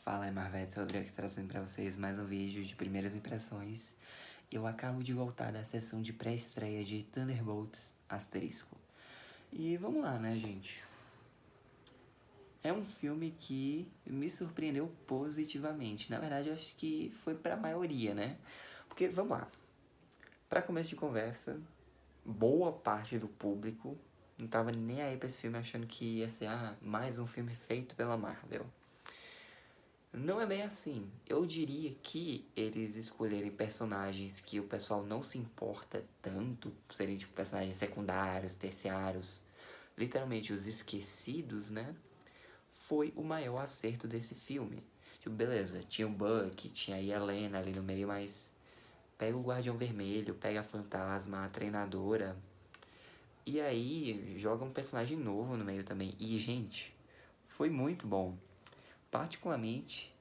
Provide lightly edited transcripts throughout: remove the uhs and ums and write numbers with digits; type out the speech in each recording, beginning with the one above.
Fala aí, Marvete, Rodrigo, trazendo pra vocês mais um vídeo de primeiras impressões. Eu acabo de voltar da sessão de pré-estreia de Thunderbolts Asterisco. E vamos lá, né, gente? É um filme que me surpreendeu positivamente. Na verdade, eu acho que foi pra maioria, né? Porque, vamos lá. Pra começo de conversa, boa parte do público não tava nem aí pra esse filme, achando que ia ser mais um filme feito pela Marvel. Não é bem assim. Eu diria que eles escolherem personagens que o pessoal não se importa tanto, serem tipo personagens secundários, terciários, literalmente os esquecidos, né? Foi o maior acerto desse filme. Tipo, beleza, tinha o Bucky, tinha a Helena ali no meio, mas pega o Guardião Vermelho, pega a Fantasma, a Treinadora, e aí joga um personagem novo no meio também. E, gente, foi muito bom. Particularmente,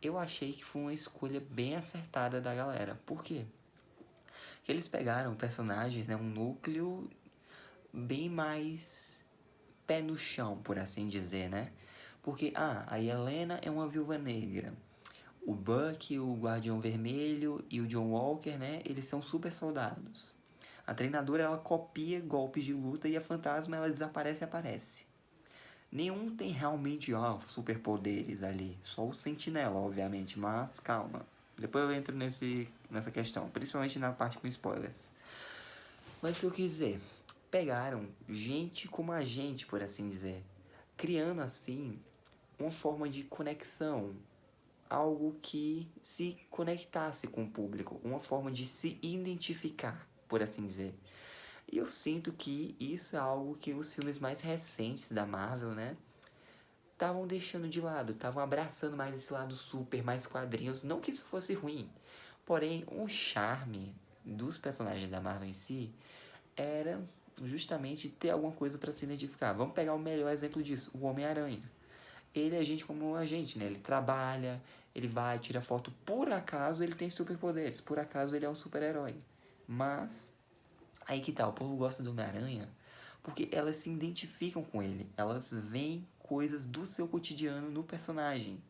eu achei que foi uma escolha bem acertada da galera. Por quê? Porque eles pegaram personagens, né, um núcleo bem mais pé no chão, por assim dizer, né? Porque, a Helena é uma viúva negra. O Buck, o Guardião Vermelho e o John Walker, né, eles são super soldados. A treinadora, ela copia golpes de luta e a fantasma, ela desaparece e aparece. Nenhum tem realmente superpoderes ali. Só o Sentinela, obviamente. Mas calma. Depois eu entro nessa questão. Principalmente na parte com spoilers. Mas o que eu quis dizer? Pegaram gente como a gente, por assim dizer. Criando assim uma forma de conexão. Algo que se conectasse com o público. Uma forma de se identificar, por assim dizer. E eu sinto que isso é algo que os filmes mais recentes da Marvel, né, estavam deixando de lado, estavam abraçando mais esse lado super, mais quadrinhos. Não que isso fosse ruim, porém o charme dos personagens da Marvel em si era justamente ter alguma coisa para se identificar. Vamos pegar o melhor exemplo disso, o Homem-Aranha. Ele é gente como a gente, né? Ele trabalha, ele vai, tira foto. Por acaso ele tem superpoderes, por acaso ele é um super-herói. Mas, aí que tá, o povo gosta do Homem-Aranha porque elas se identificam com ele, elas veem coisas do seu cotidiano no personagem.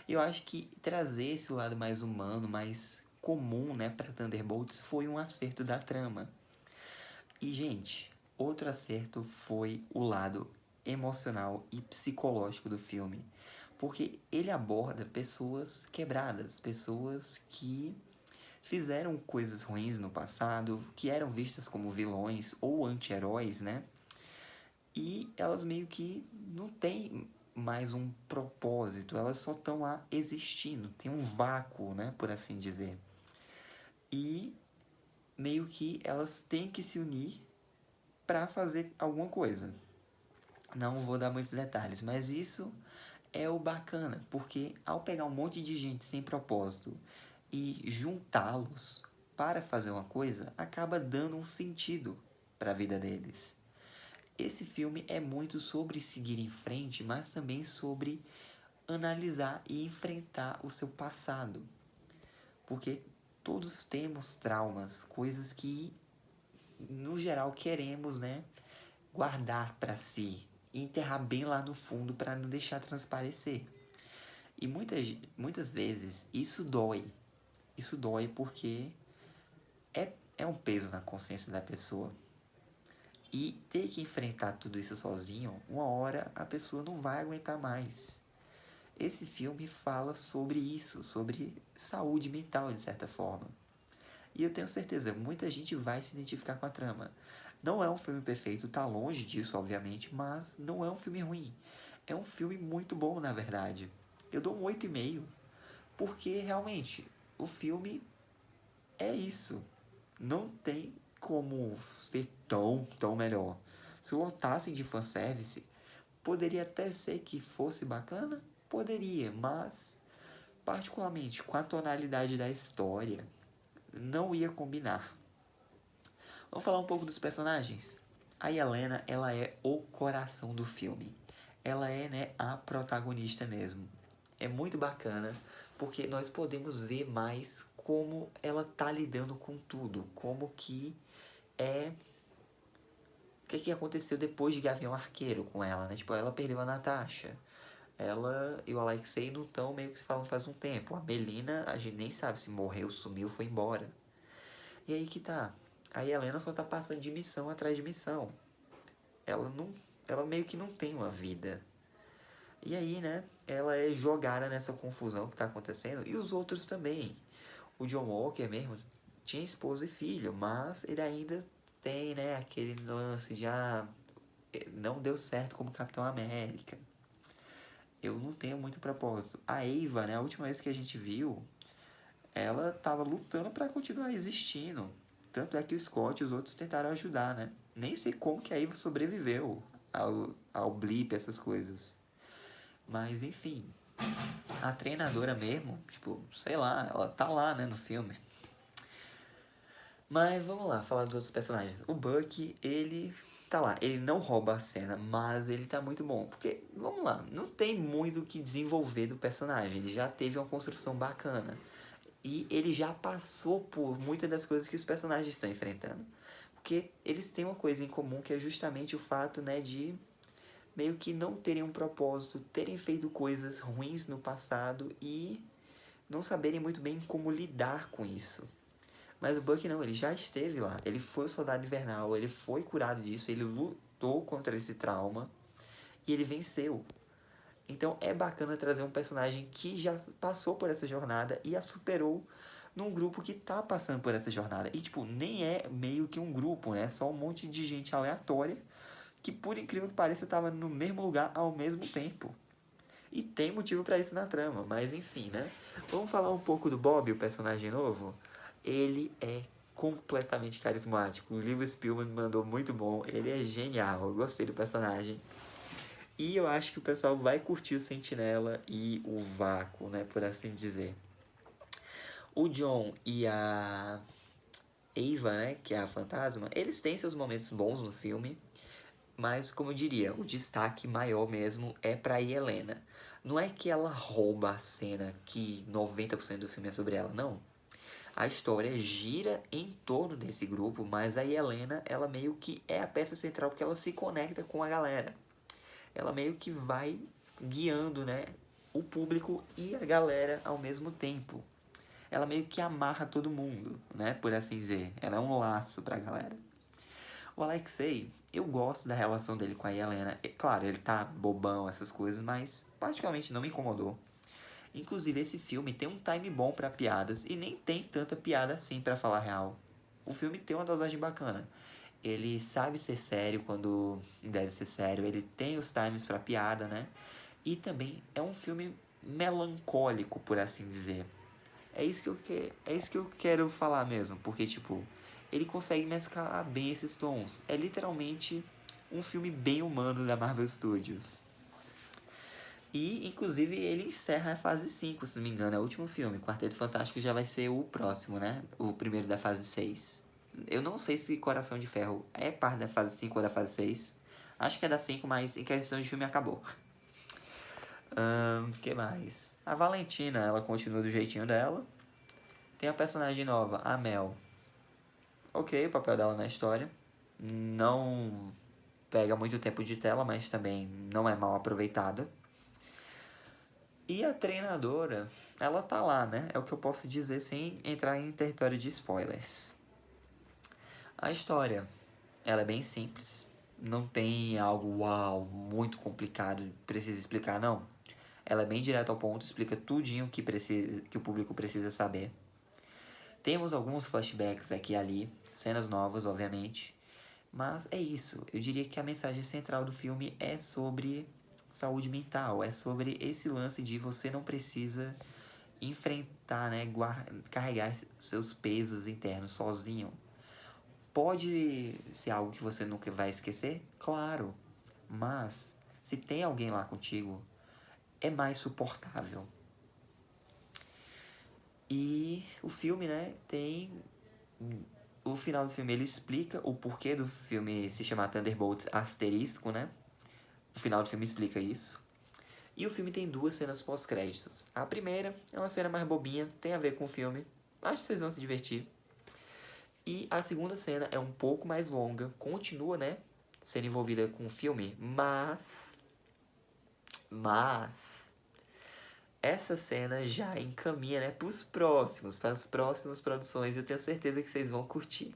E eu acho que trazer esse lado mais humano, mais comum, né, para Thunderbolts foi um acerto da trama. E, gente, outro acerto foi o lado emocional e psicológico do filme, porque ele aborda pessoas quebradas, pessoas que fizeram coisas ruins no passado, que eram vistas como vilões ou anti-heróis, né? E elas meio que não têm mais um propósito, elas só estão lá existindo, tem um vácuo, né, por assim dizer. E meio que elas têm que se unir para fazer alguma coisa. Não vou dar muitos detalhes, mas isso é o bacana, porque ao pegar um monte de gente sem propósito e juntá-los para fazer uma coisa, acaba dando um sentido para a vida deles. Esse filme é muito sobre seguir em frente, mas também sobre analisar e enfrentar o seu passado. Porque todos temos traumas, coisas que no geral queremos, né, guardar para si e enterrar bem lá no fundo para não deixar transparecer. E muitas vezes isso dói. Isso dói porque é um peso na consciência da pessoa. E ter que enfrentar tudo isso sozinho, uma hora a pessoa não vai aguentar mais. Esse filme fala sobre isso, sobre saúde mental, de certa forma. E eu tenho certeza, muita gente vai se identificar com a trama. Não é um filme perfeito, tá longe disso, obviamente, mas não é um filme ruim. É um filme muito bom, na verdade. Eu dou um 8,5, porque realmente o filme é isso. Não tem como ser tão melhor. Se lotassem de fanservice, poderia até ser que fosse bacana? Poderia, mas particularmente com a tonalidade da história, não ia combinar. Vamos falar um pouco dos personagens? A Helena, ela é o coração do filme. Ela é, né, a protagonista mesmo. É muito bacana, porque nós podemos ver mais como ela tá lidando com tudo, como que é... O que aconteceu depois de Gavião Arqueiro com ela, né? Tipo, ela perdeu a Natasha. ela e o Alexei não estão meio que se falando faz um tempo. A Melina, a gente nem sabe se morreu, sumiu, foi embora. E aí que tá. A Helena só tá passando de missão atrás de missão. Ela não, ela meio que não tem uma vida. E aí, né, ela é jogada nessa confusão que tá acontecendo. E os outros também. O John Walker mesmo tinha esposa e filho, mas ele ainda tem, né, aquele lance de, não deu certo como Capitão América. Eu não tenho muito propósito. A Eva, né, a última vez que a gente viu, ela tava lutando para continuar existindo. Tanto é que o Scott e os outros tentaram ajudar, né? Nem sei como que a Eva sobreviveu ao blip, essas coisas. Mas, enfim, a treinadora mesmo, tipo, sei lá, ela tá lá, né, no filme. Mas vamos lá, falar dos outros personagens. O Bucky, ele tá lá, ele não rouba a cena, mas ele tá muito bom. Porque, vamos lá, não tem muito o que desenvolver do personagem. Ele já teve uma construção bacana. E ele já passou por muitas das coisas que os personagens estão enfrentando. Porque eles têm uma coisa em comum que é justamente o fato, né, de meio que não terem um propósito, terem feito coisas ruins no passado e não saberem muito bem como lidar com isso. Mas o Bucky não, ele já esteve lá. Ele foi o soldado invernal, ele foi curado disso, ele lutou contra esse trauma e ele venceu. Então é bacana trazer um personagem que já passou por essa jornada e a superou num grupo que tá passando por essa jornada. E, tipo, nem é meio que um grupo, né? É só um monte de gente aleatória que, por incrível que pareça, tava no mesmo lugar ao mesmo tempo. E tem motivo pra isso na trama, mas enfim, né? Vamos falar um pouco do Bob, o personagem novo? Ele é completamente carismático. O Lewis Spielman mandou muito bom. Ele é genial. Eu gostei do personagem. E eu acho que o pessoal vai curtir o Sentinela e o Vácuo, né? Por assim dizer. O John e a Ava, né? Que é a fantasma, eles têm seus momentos bons no filme. Mas, como eu diria, o destaque maior mesmo é pra Helena. Não é que ela rouba a cena, que 90% do filme é sobre ela, não. A história gira em torno desse grupo, mas a Helena, ela meio que é a peça central porque ela se conecta com a galera. Ela meio que vai guiando, né, o público e a galera ao mesmo tempo. Ela meio que amarra todo mundo, né, por assim dizer. Ela é um laço pra galera. O Alexei, eu gosto da relação dele com a Helena. Claro, ele tá bobão, essas coisas, mas particularmente não me incomodou. Inclusive, esse filme tem um time bom pra piadas e nem tem tanta piada assim, pra falar a real. O filme tem uma dosagem bacana. Ele sabe ser sério quando deve ser sério, ele tem os times pra piada, né? E também é um filme melancólico, por assim dizer. É isso que eu quero falar mesmo, porque, tipo, ele consegue mesclar bem esses tons. É literalmente um filme bem humano da Marvel Studios. E, inclusive, ele encerra a fase 5, se não me engano, é o último filme. Quarteto Fantástico já vai ser o próximo, né? O primeiro da fase 6. Eu não sei se Coração de Ferro é parte da fase 5 ou da fase 6. Acho que é da 5, mas em questão de filme acabou. Que mais? A Valentina, ela continua do jeitinho dela. Tem a personagem nova, a Mel. Ok, o papel dela na história. Não pega muito tempo de tela, mas também não é mal aproveitada. E a treinadora, ela tá lá, né? É o que eu posso dizer sem entrar em território de spoilers. A história, ela é bem simples. Não tem algo, uau, muito complicado, precisa explicar, não. Ela é bem direto ao ponto, explica tudinho que o público precisa saber. Temos alguns flashbacks aqui e ali, cenas novas, obviamente. Mas é isso. Eu diria que a mensagem central do filme é sobre saúde mental. É sobre esse lance de você não precisa enfrentar, né? Carregar seus pesos internos sozinho. Pode ser algo que você nunca vai esquecer? Claro. Mas se tem alguém lá contigo, é mais suportável. E o filme, né, tem... O final do filme, ele explica o porquê do filme se chamar Thunderbolts asterisco, né? O final do filme explica isso. E o filme tem duas cenas pós-créditos. A primeira é uma cena mais bobinha, tem a ver com o filme. Acho que vocês vão se divertir. E a segunda cena é um pouco mais longa, continua, né? Sendo envolvida com o filme, mas Mas essa cena já encaminha, né, para as próximas produções. Eu tenho certeza que vocês vão curtir.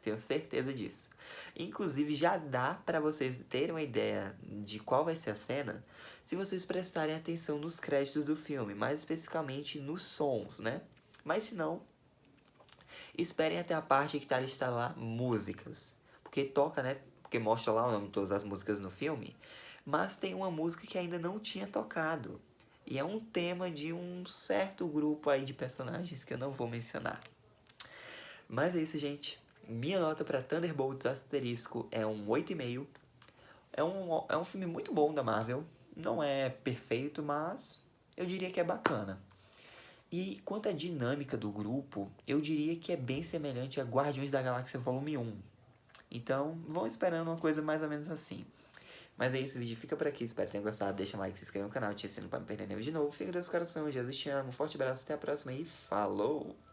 Tenho certeza disso. Inclusive, já dá para vocês terem uma ideia de qual vai ser a cena se vocês prestarem atenção nos créditos do filme, mais especificamente nos sons, né? Mas se não, esperem até a parte que tá listada lá músicas. Porque toca, né? Porque mostra lá o nome de todas as músicas no filme. Mas tem uma música que ainda não tinha tocado. E é um tema de um certo grupo aí de personagens que eu não vou mencionar. Mas é isso, gente. Minha nota para Thunderbolts Asterisco é um 8,5. É um filme muito bom da Marvel. Não é perfeito, mas eu diria que é bacana. E quanto à dinâmica do grupo, eu diria que é bem semelhante a Guardiões da Galáxia Volume 1. Então, vão esperando uma coisa mais ou menos assim. Mas é isso, o vídeo fica por aqui. Espero que tenham gostado. Deixa um like, se inscreva no canal, te assina para não perder nenhum de novo. Fica Deus coração, Jesus te amo. Forte abraço, até a próxima e falou!